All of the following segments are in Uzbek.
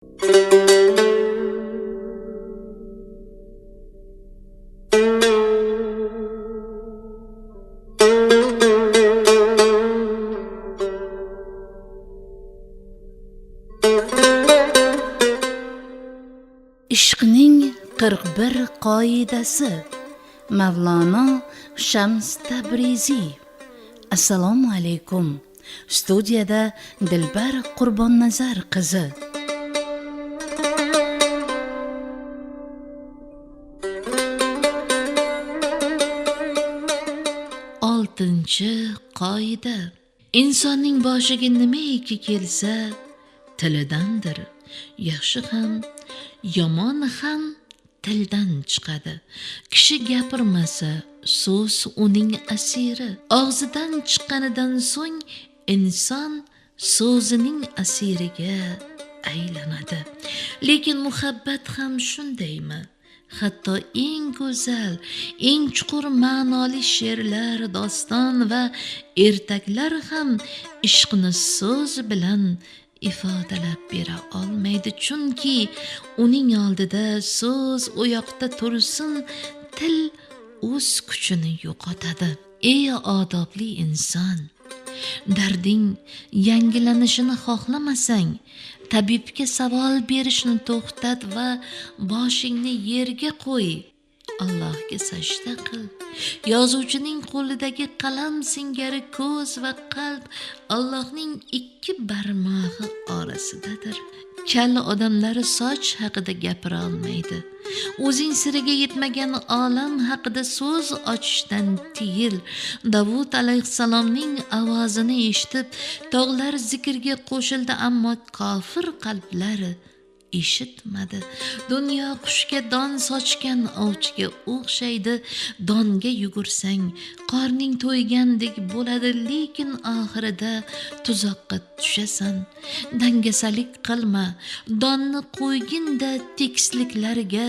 Ishqning 41 qoidasi. Mavlono Shams Tabriziy. Assalomu alaykum. Studiyada Dilbar Qurbonnazar qizi. Oltinchi qoida. Insonning boshiga nimaiki kelsa, tilidandir. Yaxshi ham, yomon ham tildan chiqadi. Kishi gapirmasa, so'z uning asiri. Og'zidan chiqqanidan so'ng inson so'zining asiriga aylanadi. Lekin muhabbat ham shundaymi? Hatto eng go'zal, eng chuqur ma'noli she'rlar, doston va ertaklar ham ishqni so'z bilan ifodalab bera olmaydi, chunki uning oldida so'z u yoqda tursin, til o'z kuchini yo'qotadi. Ey odobli inson, darding yangilanishini xohlamasang, tabibga savol berishni to'xtat va boshingni yerga qo'y. Allohga sajda qil. Yozuvchining qo'lidagi qalam singari ko'z va qalb Allohning ikki barmog'i orasidadir. Kalla odamlar soch haqida gapira olmaydi. O'zing siriga yetmagan olam haqida so'z ochishdan tiyil. Davud alayhissalomning ovozini eshitib, tog'lar zikrga qo'shildi, ammo kofir qalblari eshitmadi. Dunyo qushga don sochgan ovchiga o'xshaydi. Donga yugursang, qorning to'ygandek bo'ladi, lekin oxirida tuzoqqa tushasan. Dangasalik qilma. Donni qo'yginda tekisliklarga,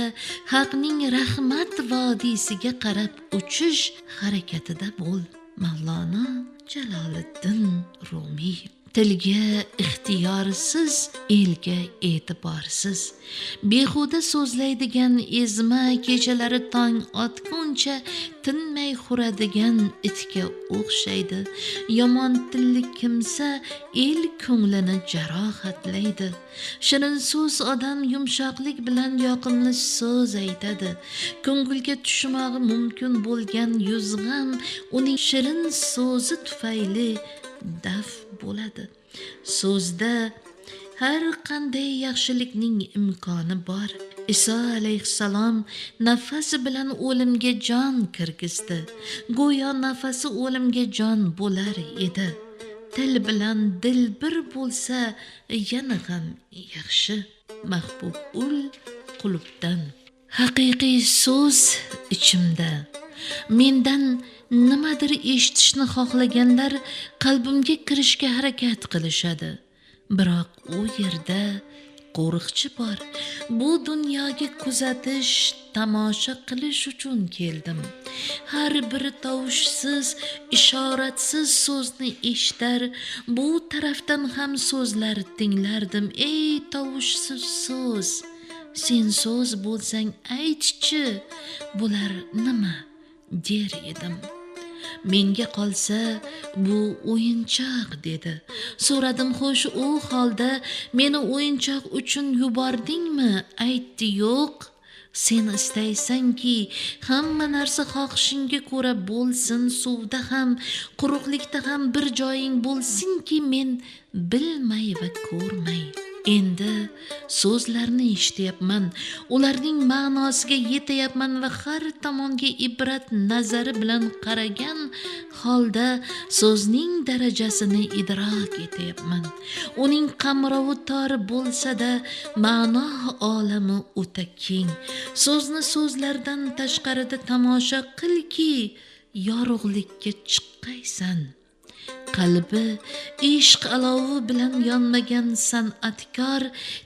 haqning rahmat vodiysiga qarab uchish harakatida bo'l. Mavlono Jaloliddin Rumiy. Tilga ixtiyorsiz, elga e'tiborsiz. Behuda so'zlaydigan ezma kechalari tong otguncha tinmay huradigan itga o'xshaydi. Yomon tilli kimsa el ko'nglini jarohatlaydi. Shirin so'z odam yumshoqlik bilan yoqimli so'z aytadi. Ko'ngilga tushmog'i mumkin bo'lgan yuzg'am uning shirin so'zi tufayli daf bo'ladi. So'zda har qanday yaxshilikning imkoni bor. Iso alayhissalom nafasi bilan o'limga jon kirgizdi. Go'yo nafasi o'limga jon bo'lar edi. Til bilan dil bir bo'lsa, yana ham yaxshi. Mahbub ul qulubdan. Haqiqiy so'z ichimda. Mendan nimadir eshitishni xohlaganlar qalbimga kirishga harakat qilishadi. Biroq u yerda qo'riqchi bor. Bu dunyoga kuzatish, tomosha qilish uchun keldim. Har bir tovushsiz, ishoratsiz so'zni eshitar, bu tarafdan ham so'zlar tinglardim. Ey tovushsiz so'z, sen so'z bo'lsang aytchi, bular nima der edim. Menga qolsa bu o'yinchoq dedi. So'radim, xo'sh, u holda meni o'yinchoq uchun yubordingmi? Aytdi, yo'q. Sen istaysanki hamma narsa xohishingga ko'ra bo'lsin, suvda ham, quruqlikda ham bir joying bo'lsinki men bilmay va ko'rmay. Endi so'zlarni eshityapman, ularning ma'nosiga yetyapman va har tomonga ibrat nazari bilan qaragan holda so'zning darajasini idrok etyapman. Uning qamrovi tor bo'lsa-da, ma'no olami o'ta keng. So'zni so'zlardan tashqarida tomosha qilki, yorug'likka chiqqaysan. Qalbi ishq alovi bilan yonmagan san'atkor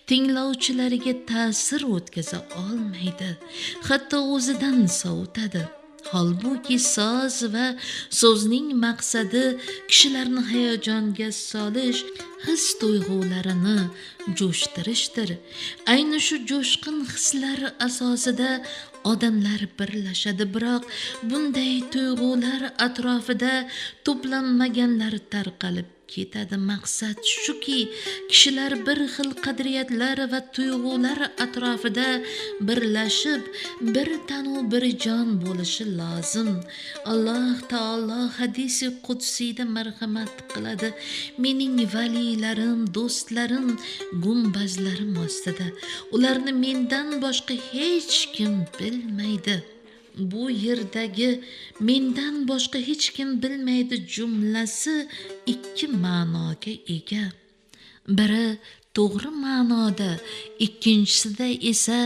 tinglovchilariga ta'sir o'tkaza olmaydi, hatto o'zidan sovutadi. Holbuki so'z va so'zning maqsadi kishilarni hayajonga solish, his-tuyg'ularini jo'shtirishdir. Ayni shu jo'shqin hislar asosida odamlar birlashadi, biroq bunday tuyg'ular atrofida to'planmaganlar tarqalib ketadi. Maqsad shuki, kishilar bir xil qadriyatlar va tuyg'ular atrofida birlashib, bir tanu bir jon bo'lishi lozim. Alloh taolo hadisi qudsiyda marhamat qiladi: mening valilarim, do'stlarim gumbazlarim ostida, ularni mendan boshqa hech kim bilmaydi. Bu yerdagi mendan boshqa hech kim bilmaydi jumlasi ikki ma'noga ega. Biri to'g'ri ma'noda, ikkinchisida esa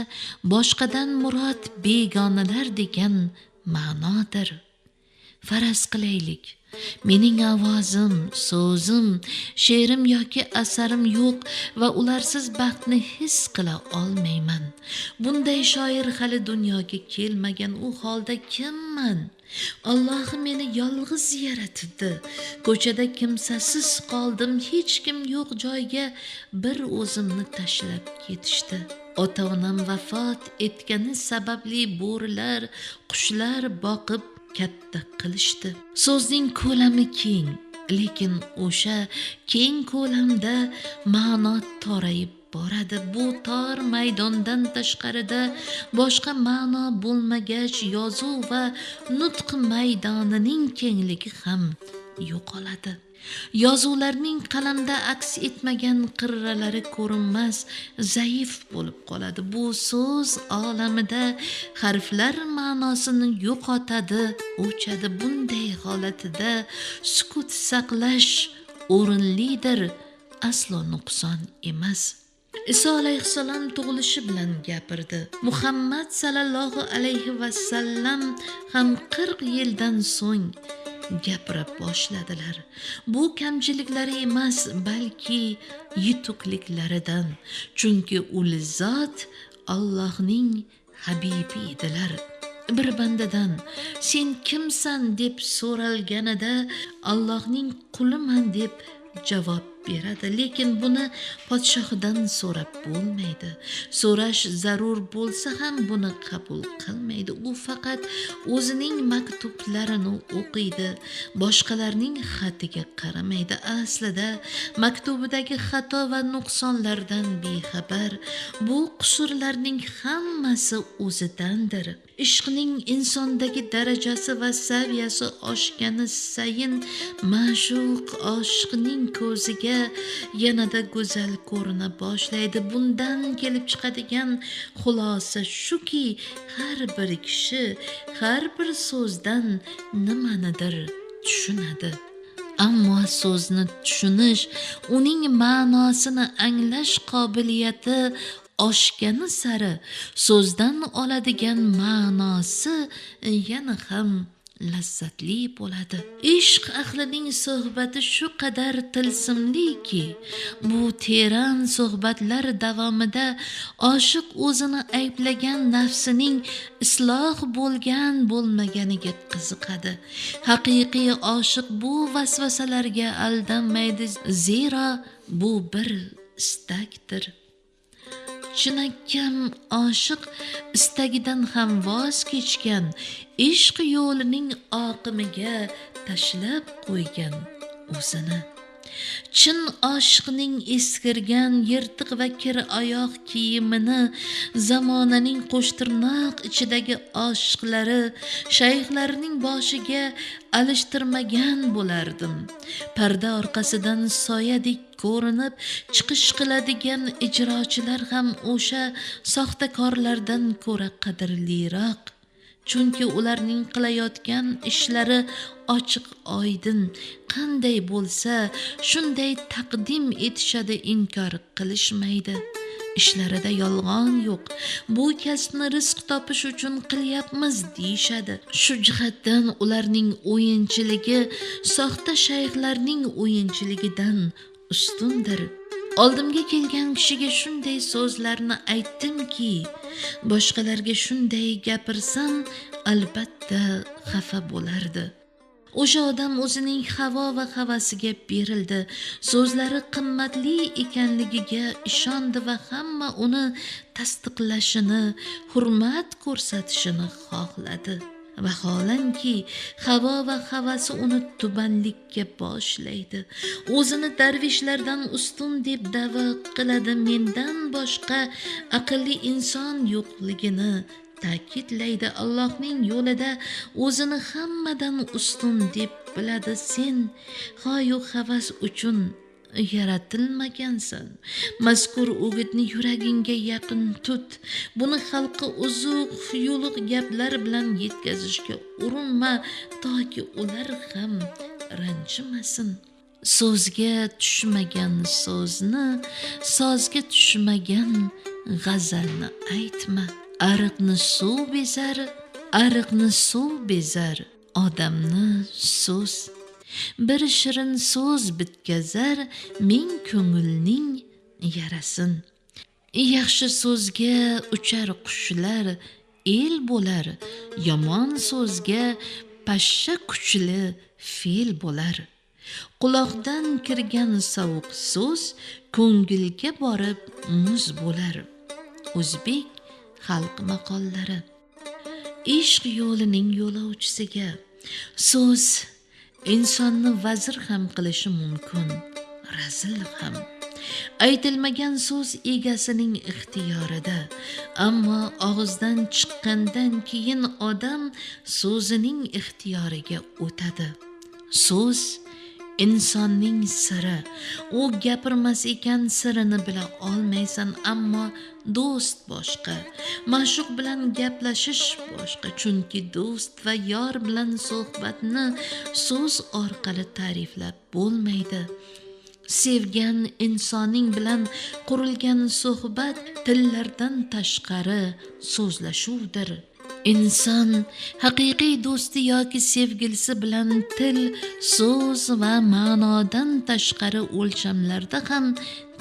boshqadan murod begonalar degan ma'nodir. Faraz qilaylik, mening ovozim, so'zim, she'rim yoki asarim yo'q va ularsiz baxtni his qila olmayman. Bunday shoir hali dunyoga kelmagan. U holda kimman? Alloh meni yolg'iz yaratdi. Ko'chada kimsasiz qoldim. Hech kim yo'q joyga bir o'zimni tashlab ketishdi. Ota-onam vafot etgani sababli bo'rilar, qushlar boqib katta qilishdi. So'zning ko'lami keng, lekin o'sha keng ko'lamda ma'no torayib boradi. Bu tor maydondan tashqarida boshqa ma'no bo'lmagach, yozuv va nutq maydonining kengligi ham yo'qoladi. Yozuvlarning qalamda aks etmagan qirralari ko'rinmas, zaif bo'lib qoladi. Bu so'z olamida harflar ma'nosini yo'qotadi, o'chadi. Bunday holatida sukut saqlash o'rinlidir, aslo nuqson emas. Iso alayhissalom tug'ilishi bilan gapirdi. Muhammad sallallohu alayhi vasallam ham 40 yildan so'ng gapira boshladilar. Bu kamchiliklari emas, balki yutuqliklaridan. Chunki u zot Allohning habibi edilar. Bir bandadan sen kimsan deb so'ralganida Allohning quliman deb javob beradi. Lekin buni podshohidan so'rab bo'lmaydi. So'rash zarur bo'lsa ham buni qabul qilmaydi. U faqat o'zining maktublarini o'qiydi, boshqalarning xatiga qaramaydi. Aslida maktubidagi xato va nuqsonlardan bexabar. Bu qusurlarning hammasi o'zidandir. Ishqning insondagi darajasi va saviyasi oshgani sayin ma'shuq oshiqning ko'ziga yanada go'zal ko'rina boshlaydi. Bundan kelib chiqadigan xulosa shuki, har bir kishi har bir so'zdan nimanidir tushunadi. Ammo so'zni tushunish, uning ma'nosini anglash qobiliyati oshgani sari so'zdan oladigan ma'nosi yana ham lazzatli bo'ladi. Ishq ahlining suhbati shu qadar tilsimliki, bu teran suhbatlar davomida oshiq o'zini ayblagan nafsining isloh bo'lgan bo'lmaganiga qiziqadi. Haqiqiy oshiq bu vasvasalarga aldanmaydi, zero bu bir istakdir. Chinakam oshiq istagidan ham voz kechgan, ishq yo'lining oqimiga tashlab qo'ygan o'zini. Chin oshiqning eskirgan, yirtiq va kir oyoq kiyimini zamonaning qo'shtirnoq ichidagi oshiqlari, shayxlarining boshiga alishtirmagan bo'lardim. Parda orqasidan soyadek ko'rinib chiqish qiladigan ijrochilar ham o'sha soxtakorlardan ko'ra qadrliroq. Chunki ularning qilayotgan ishlari ochiq oydin, qanday bo'lsa shunday taqdim etishadi, inkor qilishmaydi. Ishlarida yolg'on yo'q. Bu kasbni rizq topish uchun qilyapmiz deyishadi. Shu jihatdan ularning o'yinchiligi soxta shayxlarning o'yinchiligidan ustundir. Oldimga kelgan kishiga shunday so'zlarni aytdimki, boshqalarga shunday gapirsam albatta xafa bo'lardi. O'sha odam o'zining havo va havasiga berildi, so'zlari qimmatli ekanligiga ishondi va hamma uni tasdiqlashini, hurmat ko'rsatishini xohladi. Vaholanki havo va havasi uni tubanlikka boshlaydi. O'zini darvishlardan ustun deb da'vo qiladi, mendan boshqa aqlli inson yo'qligini ta'kidlaydi. Allohning yo'lida o'zini hammadan ustun deb biladi. Sen xoyu havas uchun yaratilmagansan. Mazkur o'gitni yuragingga yaqin tut. Buni xalqqa uzuq yo'liq gaplar bilan yetkazishga urinma, toki ular ham ranjimasin. So'zga tushmagan so'zni, sozga tushmagan g'azalni aytma. Ariqni suv bezar, odamni so'z. Bir shirin so'z bitkazar, ming ko'ngilning yarasin. Yaxshi so'zga uchar qushlar, el bo'lar. Yomon so'zga pashsha kuchli fel bo'lar. Quloqdan kirgan sovuq so'z ko'ngilga borib muz bo'lar. O'zbek xalq maqollari. Ishq yo'lining yo'lovchisiga so'z insonni vazir ham qilishi mumkin, razil ham. Aytilmagan so'z egasining ixtiyorida, ammo og'izdan chiqqandan keyin odam so'zining ixtiyoriga o'tadi. So'z insonning siri. U gapirmas ekan sirini bila olmaysan, ammo do'st boshqa. Ma'shuq bilan gaplashish boshqa, chunki do'st va yor bilan suhbatni so'z orqali ta'riflab bo'lmaydi. Sevgan insoning bilan qurilgan suhbat tillardan tashqari so'zlashuvdir. Inson haqiqiy do'sti yoki sevgilisi bilan til, so'z va ma'nodan tashqari o'lchamlarda ham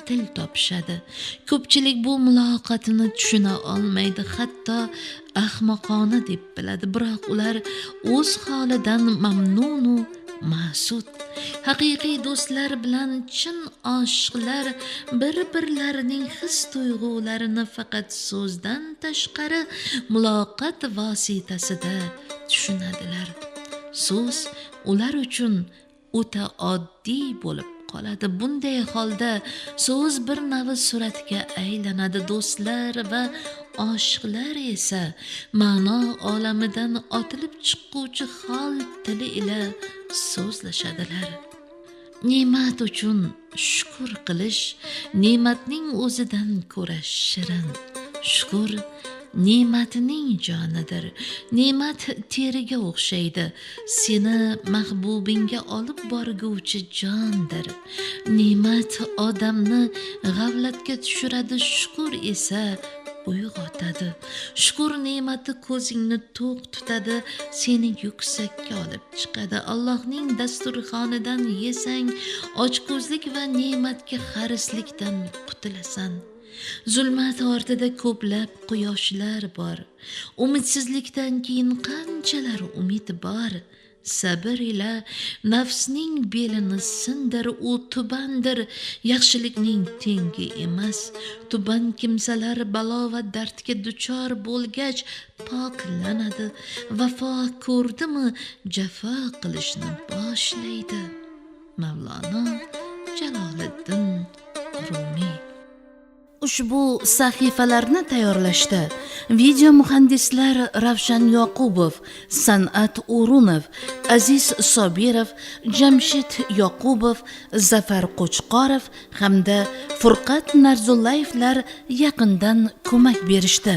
til topishadi. Ko'pchilik bu muloqotini tushuna olmaydi, hatto ahmoqona deb biladi, biroq ular o'z holidan mamnun-u ma'sud. Haqiqiy do'stlar bilan chin oshiqlar bir-birlarining his-tuyg'ularini faqat so'zdan tashqari muloqot vositasida tushunadilar. So'z ular uchun o'ta oddiy bo'lib qoladi. Bunday holda so'z bir navi suratga aylanadi. Do'stlar va oshiqlar esa ma'no olamidan otilib chiquvchi hol tili ila so'zlashadilar. Ne'mat uchun shukr qilish ne'matning o'zidan ko'ra shirin. Shukr ne'matining jonidir. Ne'mat teriga o'xshaydi. Seni mahbubingga olib borguvchi jondir. Ne'mat odamni g'aflatga tushiradi, shukr esa uyg'otadi. Shukr ne'mati ko'zingni to'q tutadi, seni yuksakka olib chiqadi. Allohning dasturxonidan yesang, ochko'zlik va ne'matga harislikdan qutulasan. Zulmat ortida ko'plab quyoshlar bor. Umidsizlikdan keyin qanchalar umid bor. Sabr ila nafsning belini sindir, u tubandir, yaxshilikning tengi emas. Tuban kimsalar balo va dardga duchor bo'lgach poklanadi. Vafo ko'rdimi, jafo qilishni boshlaydi. Mavlono Jaloliddin Rumi. Ushbu sahifalarni tayyorlashda video muhandislar Ravshan Yoqubov, San'at O'runov, Aziz Sobirov, Jamshid Yoqubov, Zafar Qo'chqorov hamda Furqat Narzullayevlar yaqindan ko'mak berishdi.